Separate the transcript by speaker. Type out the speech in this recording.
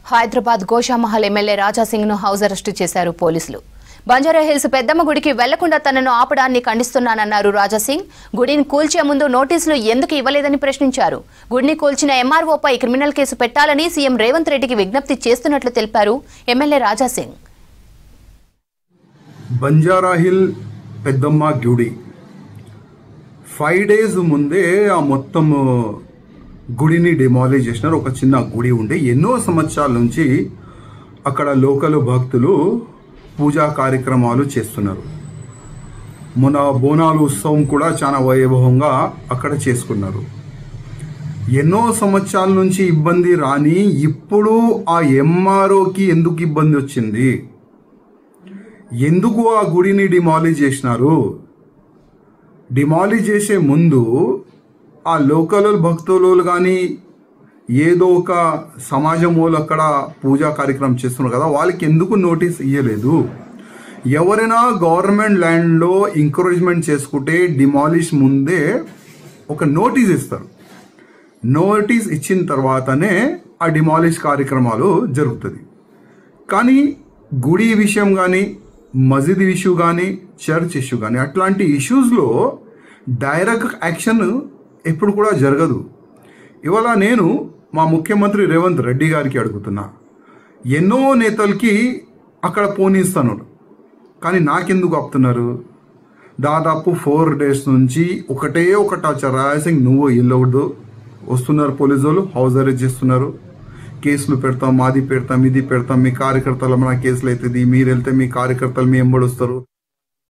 Speaker 1: Hyderabad Goshamahal MLA Raja Singh ను house arrest చేశారు పోలీసులు. బంజారాహిల్స్ పెద్దమ్మ గుడికి వెళ్లకుండా తనను ఆపడాన్ని ఖండిస్తున్నానన్నారు రాజాసింగ్. గుడిని కూల్చే ముందు నోటీసులు ఎందుకు ఇవ్వలేదని ప్రశ్నించారు. గుడిని కూల్చిన ఎంఆర్ఓపై క్రిమినల్ కేసు పెట్టాలని సీఎం రేవంత్ రెడ్డికి విజ్ఞప్తి చేస్తున్నట్లు తెలిపారు ఎమ్మెల్యే రాజాసింగ్.
Speaker 2: బంజారాహిల్ పెద్దమ్మ గుడి 5 days ముందే ఆ మొత్తం గుడిని డిమాలిష్ చేసినారు. ఒక చిన్న గుడి ఉండే ఎన్నో సంవత్సరాల నుంచి అక్కడ లోకల్ భక్తులు పూజా కార్యక్రమాలు చేస్తున్నారు. మొన్న బోనాలు ఉత్సవం కూడా చాలా వైభవంగా అక్కడ చేసుకున్నారు. ఎన్నో సంవత్సరాల నుంచి ఇబ్బంది రాని ఇప్పుడు ఆ ఎంఆర్ఓకి ఎందుకు ఇబ్బంది వచ్చింది? ఎందుకు ఆ గుడిని డిమాలిష్ చేసినారు? డిమాలిష్ చేసే ముందు ఆ లోకల్ భక్తులు కానీ ఏదో ఒక సమాజం వాళ్ళు అక్కడ పూజా కార్యక్రమం చేస్తున్నారు కదా, వాళ్ళకి ఎందుకు నోటీస్ ఇవ్వలేదు? ఎవరైనా గవర్నమెంట్ ల్యాండ్లో ఎంకరేజ్మెంట్ చేసుకుంటే డిమాలిష్ ముందే ఒక నోటీస్ ఇస్తారు. నోటీస్ ఇచ్చిన తర్వాతనే ఆ డిమాలిష్ కార్యక్రమాలు జరుగుతుంది. కానీ గుడి విషయం కానీ మసీద్ ఇష్యూ కానీ చర్చ్ ఇష్యూ కానీ అట్లాంటి ఇష్యూస్లో డైరెక్ట్ యాక్షన్ ఎప్పుడు కూడా జరగదు. ఇవాళ నేను మా ముఖ్యమంత్రి రేవంత్ రెడ్డి గారికి అడుగుతున్నా, ఎన్నో నేతలకి అక్కడ పోనిస్తాను కానీ నాకెందుకు ఆపుతున్నారు? దాదాపు 4 days నుంచి ఒకటే ఒక టార్చర్. రాజాసింగ్ నువ్వు ఇల్లవద్దు వస్తున్నారు, పోలీసు వాళ్ళు హౌస్ అరెస్ట్ చేస్తున్నారు, కేసులు పెడతాం, మాది పెడతాం, ఇది పెడతాం, మీ కార్యకర్తలు మన కేసులు అవుతుంది, మీరు వెళ్తే మీ కార్యకర్తలు మీ ఎంబడి వస్తారు.